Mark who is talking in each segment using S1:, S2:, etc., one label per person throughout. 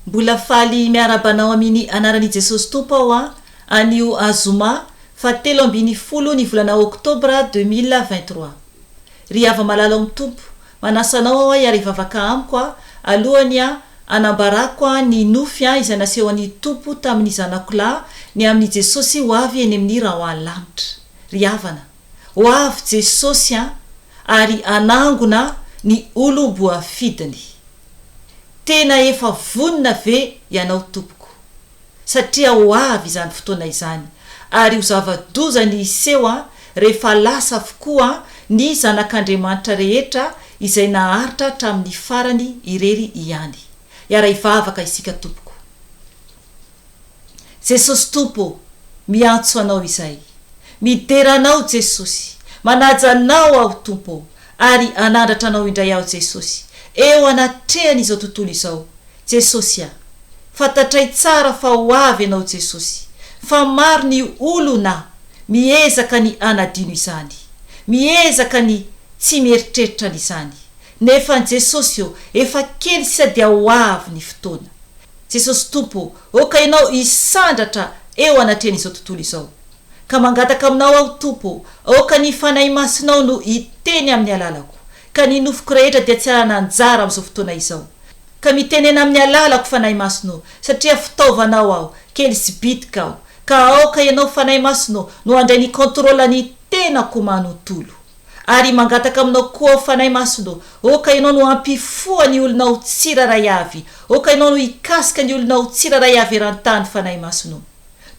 S1: Mbola faly miarabanao amin'ny anaran'i Jesosy Tompo ao anio azoma fa 7 ny volana Oktobra 2023. Ry ava malala amin'ny Tompo, manasanao ao iarivavaka amiko alohany anambarako ny nofy izay naseho an'ny Tompo tamin'ny Zanakolahy ny amin'ny Jesosy ho avy eny amin'ny raha lanitra. Ry avana, ho avy Jesosy ary anangona ny olom-boafidiny. Tena efa vonina ve ianao Tompoko, satria ho avy izany fotoana izany ary ho zava-doza ny iseho rehefa lasa avokoa ny zanak'Andriamanitra rehetra izay naharitra tamin'ny farany irery ihany. Iara ivavaka isika Tompoko. Jesosy Tompo, miantso anao izay, mideranao Jesosy, manajanao aho Tompo ary anandratra anao indray aho Jesosy. Eo anatrehany izao tontolo izao Jesosy, fantatray tsara fa ho avy ianao Jesosy, fa maro ny olona miezaka ny anadino izany, miezaka ny tsy mieritreritra izany, nefa Jesosy efa kely sisa dia ho avy ny fotoana. Jesosy Tompo, oka ianao isandratra eo anatrehany izao tontolo izao, ka mangataka aminao aho Tompo, oka ny fanahy masinao no iteny amin'ny alalako, ka ny nofoko rehetra dia tsy ananjara amin'izao fotoana izao, ka mitenena amin'ny alalako fanahy masino, satria fitaovanao aho kely sy bitika aho, ka aoka ianao fanahy masino no andray ny kontrola ny tenako manontolo. Ary mangataka aminao koa fanahy masino, oka ianao no ampifoa ny olonao tsiraray avy, oka ianao no ikasika ny olonao tsiraray avy eran-tany fanahy masino.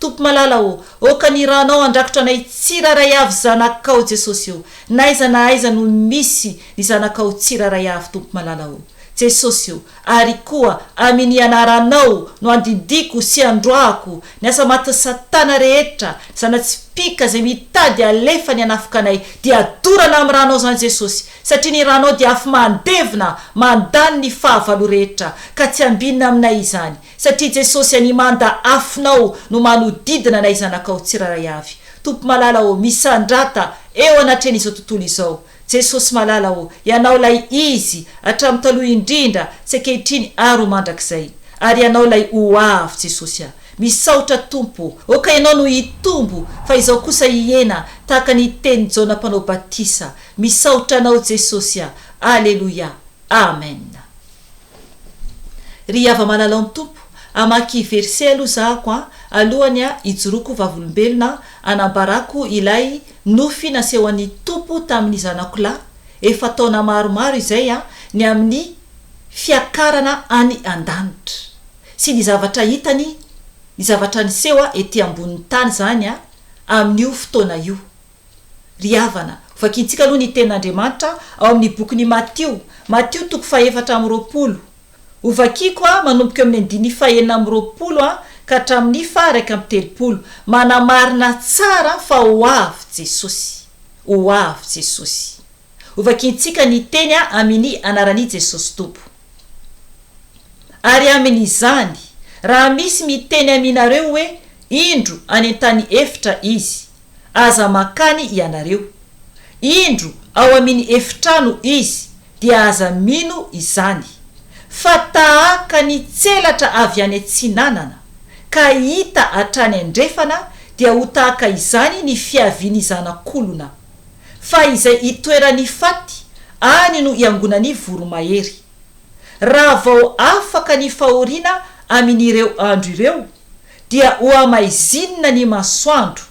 S1: Tompo malala oka ny ranao andrakotra nay tsiraray avy zanakao Jesosy naiza na aiza no misy ny zanakao tsiraray avy Tompo malala Jesosy ary koa amin'ny anaranao no andindiko sy androako ny asa maty satana rehetra, zanatsipika zay mitady alefa ny anafika anay dia adorana amin'ny ranao zany Jesosy, satria ny ranao dia afy mandevina mandany ny fahavalo rehetra, ka tsy ambinina aminay izany, satria Jesosy any manda afinao no manodidina anay zanakao tsiraray avy. Tompo malala misandrata eo anatrehany izao tontolo izao Jesosy malala ianao lay izy hatramin'ny taloha indrindra sy ankehitriny ary mandrakizay, ary ianao lay ho avy Jesosy. Misaotra Tompo, oka ianao no hitombo fa izao kosa hiena tahaka ny teny Jona mpanao batisa. Misaotra anao Jesosy. Aleluia. Amen. Ry ava malala amin'ny Tompo, amaky verset aloha zahako alohany ijoroko vavolombelona anambarako ilay nofy naseho an'ny Tompo tamin'ny Zanakolahy efa taona maromaro izay ny amin'ny fiakarana any An-Danitra sy ny zavatra hitany, ny zavatra niseho ety ambonin'ny tany zany amin'io fotoana io. Ry havana, vakintsika aloha ny ten'Andriamanitra ao amin'ny bokin'ny Matio 4:20. Uvakiko manomboka amin'ny 9:20 ka hatramin'ny 1:30 manamarina tsara fa ho avy Jesosy, ho avy Jesosy. Uvakintsika ny teny amin'ny anaran'i Jesosy Tompo. Ary amin'izany raha misy miteny aminareo hoe indro any an-tany efitra izy, aza makany ianareo. Indro ao amin'ny efitrano izy dia aza mino izany, fa tahaka ny tselatra avy any antsinanana ka hita hatrany andrefana dia ho tahaka izany ny fiaviany zanakolona, fa izay itoerany faty any no iangonany voromahery. Raha vao afaka ny fahoriana amin'ireo andro ireo dia ho amaizinina ny masoandro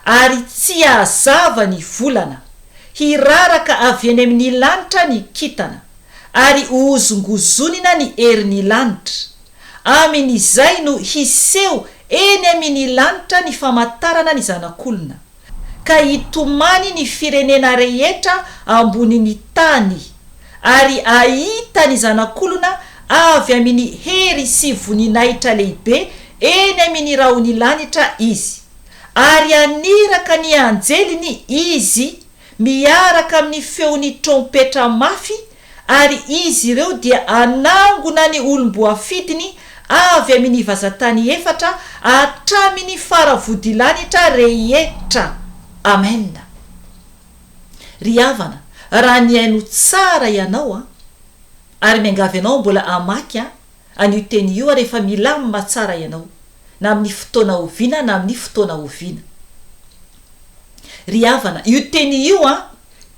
S1: ary tsy ahazava ny volana, hiraraka avy any amin'ny lanitra ny kitana ary hozongozonina ny herin'ny lanitra. Amin'izay no hiseho eny amin'ny lanitra ny famatarana ny zanakolona, ka hitomany ny firenena rehetra ambonin'ny tany ary ahita ny zanakolona avy amin'ny hery sy voninahitra lehibe eny amin'ny rahony lanitra izy, ary aniraka ny anjeliny izy miaraka amin'ny feony trompetra mafy, ary izy ireo dia anangona ny olom-boafidiny avy amin'ny vazatany efatra hatramin'ny faravodilanitra rehetra. Amen. Ry havana, raha ny haino tsara ianao ary miangavy anao mbola amaky an'io teny io rehefa milamina tsara ianao na amin'ny fotoana oviana na amin'ny fotoana oviana. Ry havana, io teny io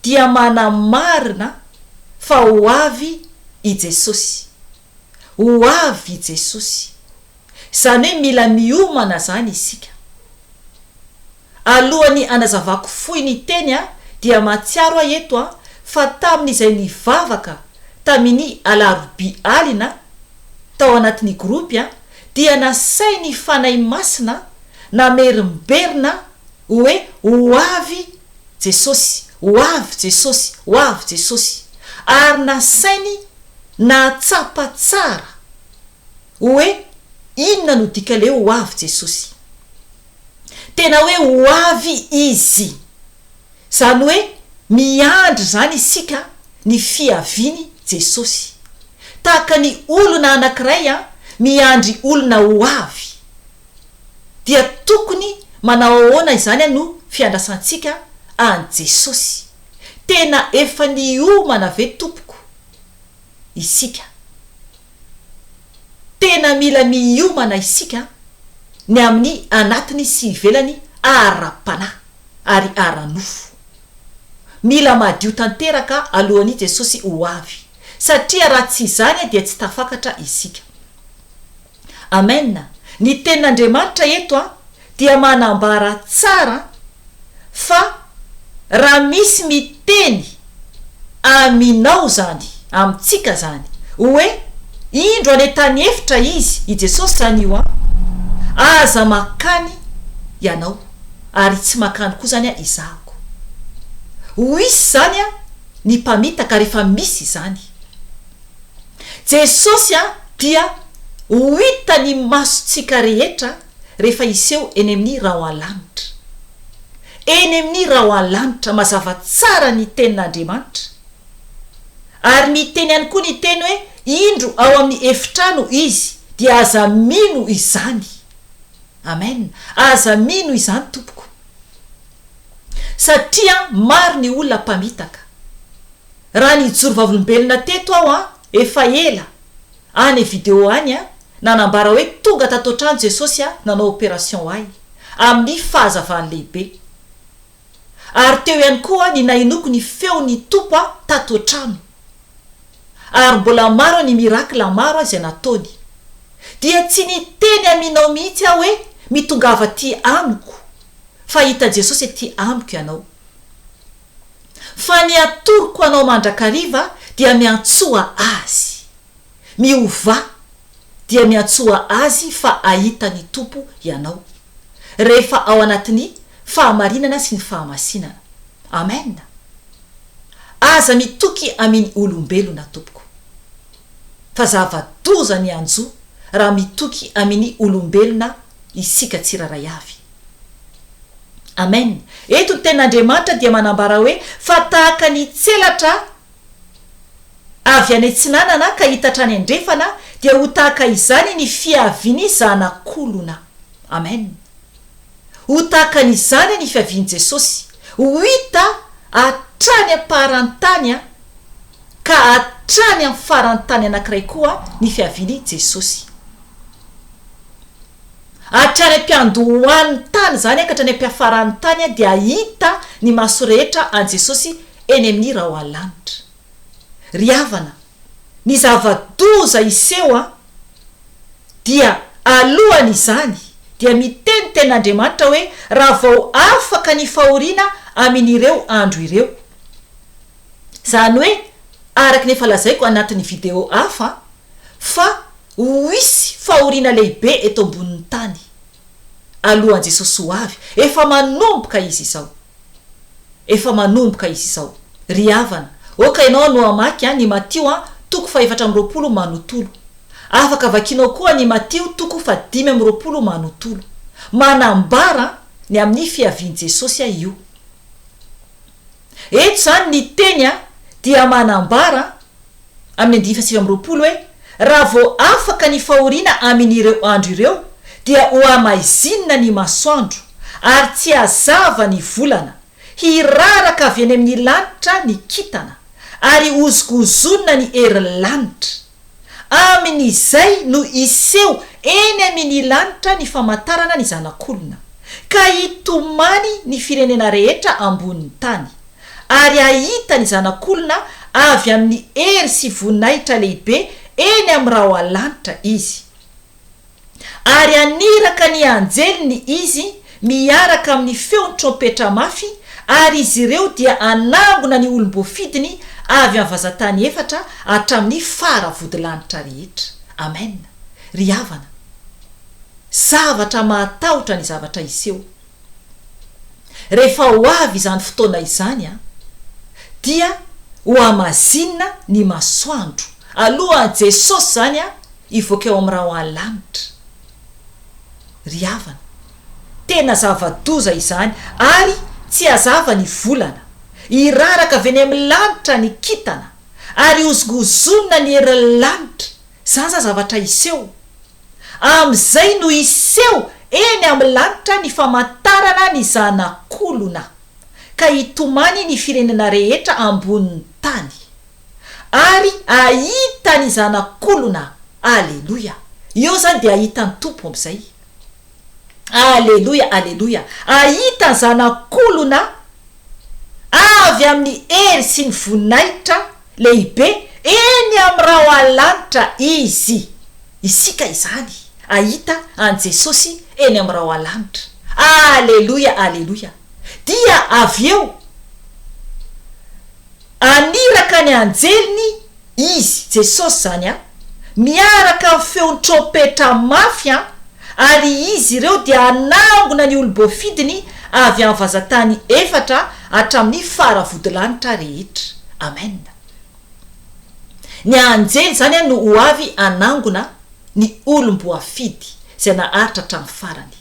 S1: dia manamarina fa ho avy i Jesosy. Ho avy i Jesosy. Zany hoe mila miomana zany isika. Alohany anazavako fohy ny teny dia matsiaro eto fa tamin'izay nivavaka tamin'ny alaroby alina tao anatin'ny gropy dia nasay ny fanahy masina na merimberina hoe ho avy Jesosy, ho avy Jesosy, ho avy Jesosy. Ary nasainy natsapa tsara hoe inona no dika le ho avy Jesosy. Tena hoe ho avy izy. Zany hoe miandry zany isika ny fiaviany Jesosy. Tahaka ny olona anankiray miandry olona ho avy. Dia tokony manao ahoana izany no fiandrasantsika an Jesosy. Tena efa niomana ve tompoko isika. Tena mila miomana isika ny amin'ny anatiny sy ivelany ara-panahy ary ara-nofo. Mila madio tanteraka alohan'i Jesosy ho avy. Satria raha tsy izany dia tsy tafakatra isika. Amen. Ny tenin'Andriamanitra eto dia manambara tsara fa raha misy miteny aminao zany, amintsika zany, hoe indro any tany efitra izy i Jesosy zany io aza makany ianao ary tsy makany koa zany izahako. Ho isy zany ny mpamitaka rehefa misy zany. Jesosy dia ho hitany masontsika rehetra rehefa iseho eny amin'ny rahoalanitra. Eny amin'ny rahoalanitra mazava tsara ny tenin'Andriamanitra. Ary miteny ihany koa ny teny hoe indro ao amin'ny efitrano izy dia aza mino izany. Amen. Aza mino izany tompoko. Satria maro ny olona mpamitaka. Raha ny joro vavolombelona teto efa ela any video any nanambara hoe tonga tato trano Jesosy nanao opération ahy amin'ny fahazavany lehibe. Ary teo ihany koa ny nainoko ny feo ny tompo tato trano. Ary mbola maro ny mirakla maro izay nataony. Dia tsy niteny aminao mihitsy hoe mitongava ty amiko. Fa hita Jesosy ty amiko ianao. Fa ny atoroko anao mandrakariva dia miantsoa azy. Miova dia miantsoa azy fa ahita ny tompo ianao. Rehefa ao anatin'ny fahamarinana sy ny fahamasinana. Amen. Aza mitoky amin'ny olombelona tompoko. Fa zava-doza ny anjo raha mitoky amin'ny olombelona isika tsiraray avy. Amen. Eto ny tenin'Andriamanitra dia manambara hoe fa tahaka ny tselatra avy any antsinanana ka hitatra any andrefana dia ho tahaka izany ny fiaviany zanakolona. Amen. Ho tahaka n'izany ny fiaviany Jesosy. Ho hita hatrany am-parantany ka hatrany amin'ny farantany anankiray koa ny fiaviany Jesosy. Hatrany am-piandohan'ny tany zany ka hatrany am-piafarany tany dia hita ny maso rehetra an Jesosy eny amin'ny rahoalanitra. Ry havana, ny zava-doza iseho dia alohany izany dia miteny tenin'Andriamanitra hoe raha vao afaka ny fahoriana amin'ireo andro ireo. Zany hoe araka nefa lazaiko anatin'ny video hafa fa ho isy fahoriana lehibe eto ambonin'ny tany alohan'i Jesosy ho avy. Efa manomboka izy izao. Efa manomboka izy izao. Ry havana, oka ianao no amaky ny Matio toko 4:20 manotolo. Afaka vakinao koa ny Matio toko 5:20 manotolo. Manambara ny amin'ny fiaviany Jesosy io. Eto zany ny teny dia manambara amin'ny 5:20 hoe raha vao afaka ny fahoriana amin'ireo andro ireo dia ho amaizinina ny masoandro ary tsy hazava ny volana, hiraraka avy any amin'ny lanitra ny kitana ary hozokozonina ny herin'ny lanitra amin'izay no iseho eny amin'ny lanitra ny famantarana ny zanak'olona ka hitomany ny firenena rehetra ambonin'ny tany ary ahita ny zanak'olona avy amin'ny hery sy voninahitra lehibe eny amin'ny raha lanitra izy ary aniraka ny anjely ny izy miaraka amin'ny feon'ny trompetra mafy ary izy ireo dia anangona ny olom-boafidiny avy amin'ny vazantany efatra hatramin'ny faravodilanitra rehetra. Amen. Ry havana, zavatra mahatahotra ny zavatra iseho. Rehefa ho avy izany fotoana izany dia ho amasinina ny masoandro alohan'i Jesosy zany ivoaka eo amin'ny raha lanitra. Ry havana, tena zava-doza izany ary tsy hazava ny volana iraraka avy eny amin'ny lanitra ny kitana ary hozongozonina ny herin'ny lanitra. Zaza zavatra iseho am'izay no iseho eny amin'ny lanitra ny famantarana ny zanak'olona ka hitomany ny firenena rehetra ambonin'ny tany ary ahita ny zanak'olona. Aleloia. Io zany dia ahita ny tompo am'izay. Aleloia, aleloia. Ahita ny zanak'olona avy amin'ny hery sy ny voninahitra lehibe eny amin'ny raha lanitra izy. Isika izany ahita an Jesosy eny amin'ny raha lanitra. Aleloia, aleloia. Dia avy eo aniraka ny anjeliny izy Jesosy zany miaraka amin'ny feon'ny trompetra mafy ary izy ireo dia anangona ny olom-boafidiny avy amin'ny vazantany efatra hatramin'ny faravodilanitra rehetra. Amen. Ny anjely zany no ho avy anangona ny olom-boafidy izay naharitra hatramin'ny farany.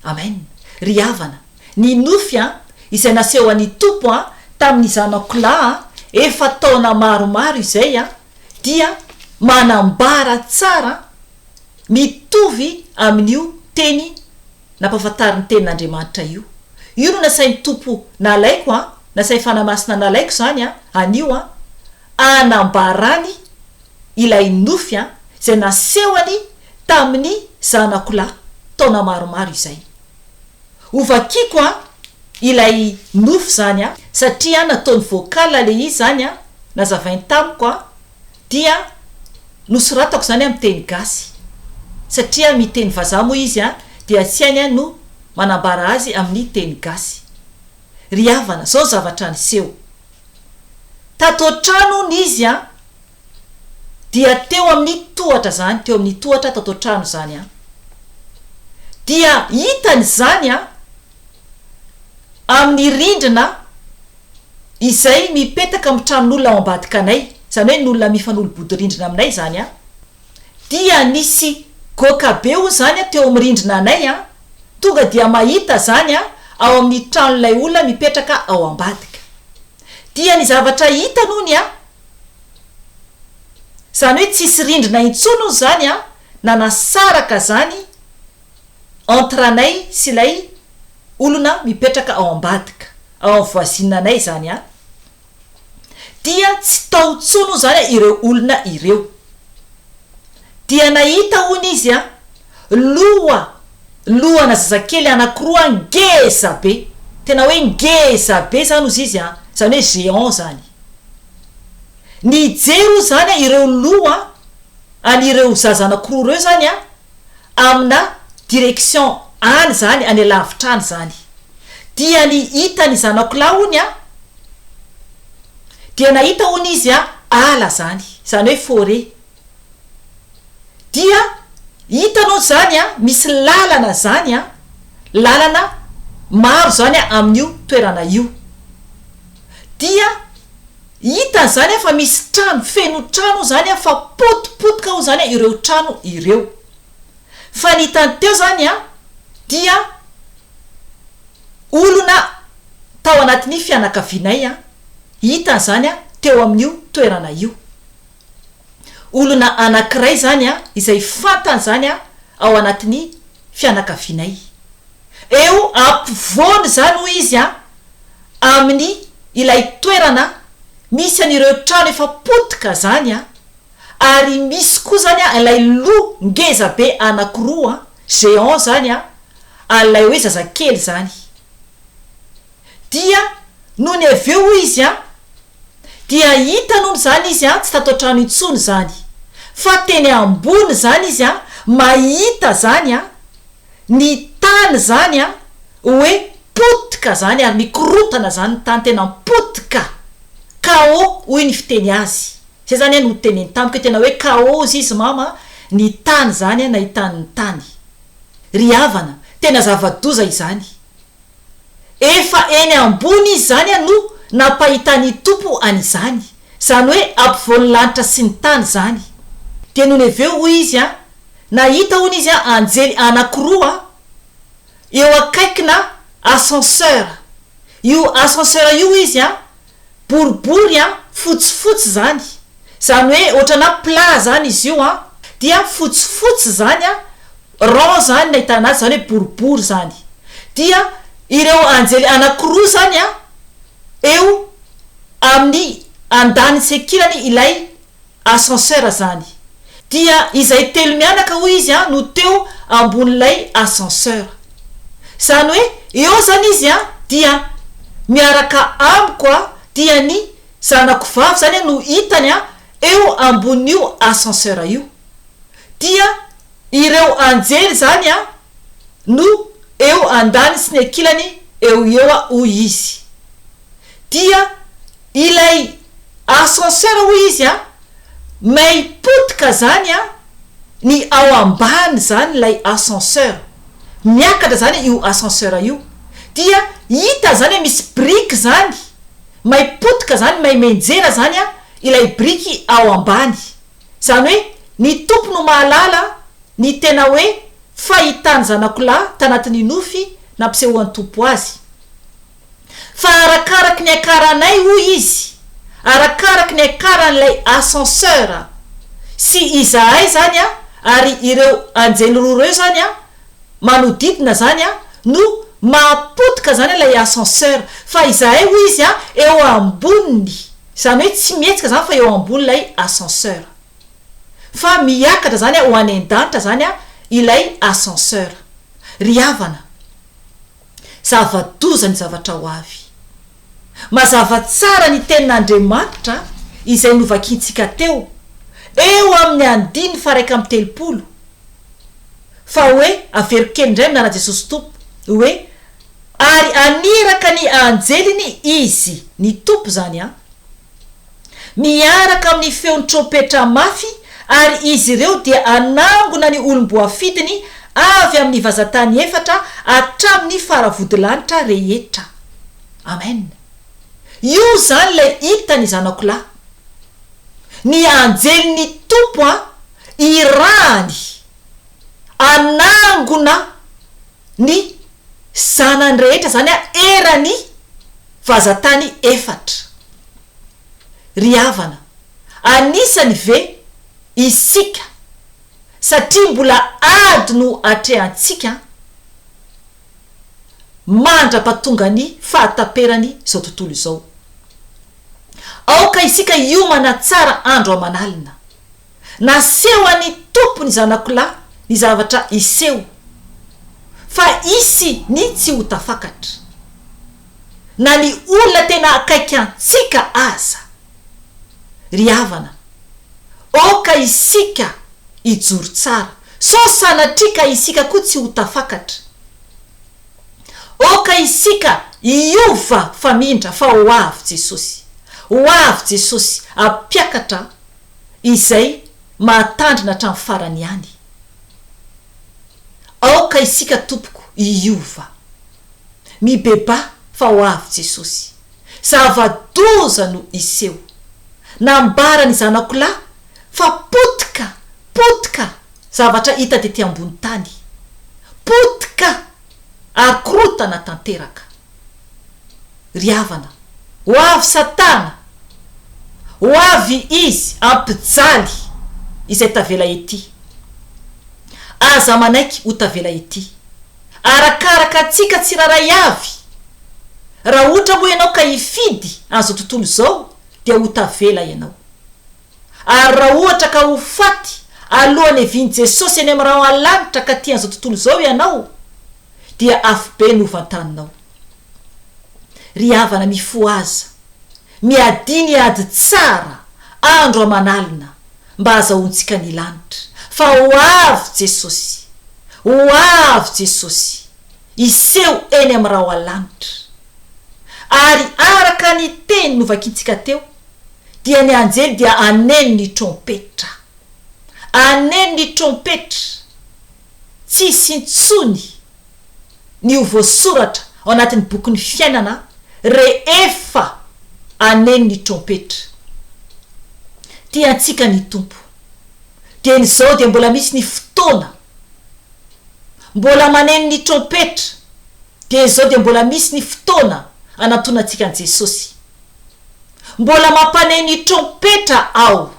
S1: Amen. Ry havana, ny nofy izay nasehoan'ny tompo tamin'ny Zanakolahy efa taona maromaro izay dia manambara tsara mitovy amin'io teny nampahafantariny tenin'Andriamanitra io. Io no nasain'ny tompo nalaiko nasay fanahy masina nalaiko zany anio anambarany ilay nofy izay nasehoany tamin'ny Zanakolahy taona maromaro izay. Ovakiko ilay nofy zany satria nataony voakala le izy zany nazavainy tamiko dia nosoratako zany amin'ny teny gasy satria miteny vazaha moa izy dia tsy hainy no manambara azy amin'ny teny gasy. Ry havana, zao zavatra niseho tato trano izy dia teo amin'ny tohatra zany, teo amin'ny tohatra tato trano zany dia hitany zany amin'ny rindrina izay mipetaka amin'ny tranon'olona ao ambadika anay, zany hoe n'olona mifanolo-body rindrina aminay zany dia nisy goka be o zany teo amin'ny rindrina anay tonga dia mahita zany ao amin'ny tranon'ilay olona mipetraka ao ambadika. Dia ny zavatra hita nony zany hoe tsisy rindrina intsony zany nanasaraka zany entre anay sy ilay olona mipetraka ao ambadika ao amin'ny voisinanay zany dia tsy tao tsono zany ireo olona ireo. Dia nahita hony izy lohana zazakely anakiroa ngeza be, tena hoe ngeza be zany ozy izy zany hoe géant zany. Nijery zany ireo loha anireo zaza anakiroa ireo zany amina direction any zany any lavitra any zany. Dia ny hita ny Zanakolahy hony dia nahita hony izy ala zany, zany hoe forêt. Dia hitanao zany misy lalana zany lalana maro zany amin'io toerana io. Dia hitany zany fa misy trano, feno trano zany fa potipotika ho zany ireo trano ireo. Fa ny hitany teo zany dia olona tao anatin'ny fianakavinay hitany zany teo amin'io toerana io. Olona anakiray zany izay fantany zany ao anatin'ny fianakavinay. Eo ampovoany zany ho izy amin'ny ilay toerana misy anireo trano efa potika zany ary misy koa zany ilay lo ngeza be anakiroa géant zany alay hoe zazakely zany dia noho ny avy eo izy dia hita noho zany izy tsy tatotrano intsony zany fa teny ambony zany izy mahita zany ny tany zany hoe potika zany ary mikorotana zany tany tena potika kao hoy ny fiteny azy zay zany no teneny tamiko tena hoe kao izy mama ny tany zany nahitan'ny tany ry havana tena zava-doza izany efa eny ambony izy zany no napahitany tompo an'izany zany hoe ampivoany lanitra sy ny tany zany dia noho ny avy eo hoy izy nahita hoy izy anjely anakiroa eo akaikina ascenseur io ascenseur io izy boribory fotsifotsy zany hoe ohatrana plat zany izy io dia fotsifotsy zany rond zany nahitana azy zany hoe boribory zany dia ireo anjely anakiroa zany eo amin'ny an-danitsekilany ilay ascenseur zany dia izay telo mianaka hoy izy no teo ambon'ilay ascenseur zany hoe eo zany izy dia miaraka amiko dia ny zanako vavy zany no hitany eo ambon'io ascenseur io dia ireo anjely zany no eo andany sy ny akilany eo hoy izy dia ilay ascenseur hoy izy may potika zany ny ao ambany zany lay ascenseur miakatra zany io ascenseur io dia hita zany misy brique zany may potika zany may menjera zany ilay brique ao ambany zany hoe ny tompo no mahalala ny tena hoe fahitany Zanakolahy tanatin'ny nofy nampisehoan'ny tompo azy fa arakaraky ny akaranay hoy izy arakaraky ny akaran'ilay ascenseur sy izahay zany ary ireo anjely roa reo zany manodidina zany no mapotika zany ilay ascenseur fa izahay hoy izy eo amboniny zany hoe tsy mihetsika zany fa eo ambony lay ascenseur fa miakatra zany ho any An-Danitra zany ilay ascenseur ry havana zava-doza ny zavatra ho avy mazava tsara ny tenin'Andriamanitra izay novakintsika teo eo amin'ny andiny faraika amin'ny telopolo fa hoe averokely indray minana Jesosy tompo hoe ary aniraka ny anjeliny izy ny tompo zany miaraka amin'ny feon'ny trompetra mafy ary izy ireo dia anangona ny olom-boafidiny avy amin'ny vazatany efatra hatramin'ny faravodilanitra rehetra amen io zany lay hitany Zanakolahy ny anjelyny tompo irahany anangona ny zanany rehetra zany erany vazatany efatra ry havana anisany ve isika satria mbola ady no atrehantsika mandra-patonga ny fahataperany zao tontolo izao aoka isika iomana tsara andro amanalina naseho any tompony Zanakolahy ny zavatra iseho fa isy ny tsy ho tafakatra na ny olona tena akaiky antsika aza ry havana oka isika ijoro tsara so sanatrika isika koa tsy ho tafakatra oka isika iova famindra fa ho avy Jesosy ampiakatra izay mahatandrina hatramin'ny farany any aoka isika tompoko iova mibeba fa ho avy Jesosy zava-doza no iseho nambara ny Zanakolahy fa potika zavatra hita tety ambony tany potika akorotana tanteraka ry havana ho avy Satana ho avy izy ampijaly izay tavela ety aza manaiky ho tavela ety arakaraka atsika tsiraray avy raha ohatra moa ianao ka hifidy an'izao tontolo zao dia ho tavela ianao ary raha ohatra ka ho faty alohan'ny viany Jesosy eny amin'ny raha alanitra ka tian'izao tontolo zao ianao dia afo be no vantaninao. Ry havana mifo aza miadiny ady tsara andro amanalina mba azahoantsika ny lanitra fa ho avy Jesosy, ho avy Jesosy iseho eny amin'ny raha alanitra. Ary araka ny teny novakitsika teo dia ny anjely dia aneny ny trompetra, aneny ny trompetra tsy sintsony ny ho voasoratra ao anatin'ny bokin'ny fiainana rehefa aneny ny trompetra. Tiantsika ny tompo dia n'izao dia mbola misy ny fotoana mbola maneny ny trompetra, dia izao dia mbola misy ny fotoana anatonantsika an Jesosy, mbola mampaneny ny trompetra ao,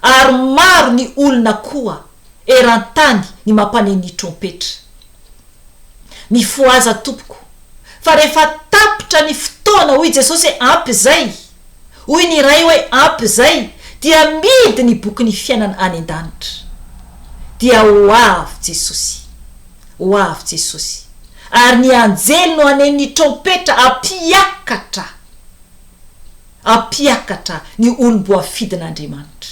S1: ary maro ny olona koa eran-tany ny mampaneny ny trompetra. Mifoaza tompoko fa rehefa tapitra ny fotoana hoy Jesosy ampy zay, hoy ny ray hoe ampy zay, dia midy ny boky ny fiainana any An-Danitra. Dia ho avy Jesosy, ho avy Jesosy, ary ny anjely no aneny ny trompetra ampiakatra ny olom-boafidin'Andriamanitra.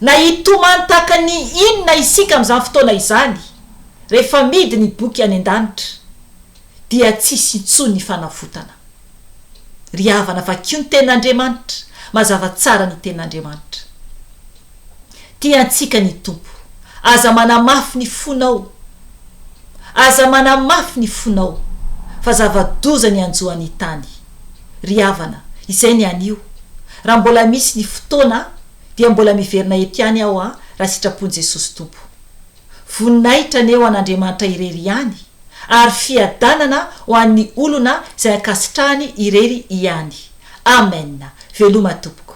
S1: Na hitomantaka ny inona isika amin'izany fotoana izany rehefa midy ny boky any An-Danitra dia tsisy intsony ny fanavotana. Ry havana vakio ny tenin'Andriamanitra, mazava tsara ny tenin'Andriamanitra. Tiantsika ny tompo, aza manamafy ny fonao, aza manamafy ny fonao fa zava-doza ny anjoan'ny tany. Ry havana, izay ny anio, raha mbola misy ny fotoana dia mbola miverina eto ihany aho raha sitrapon'i Jesosy tompo. Voninahitra ny eo an'Andriamanitra irery ihany, ary fiadanana ho an'ny olona izay ankasitrahany irery ihany. Amen. Veloma tompo.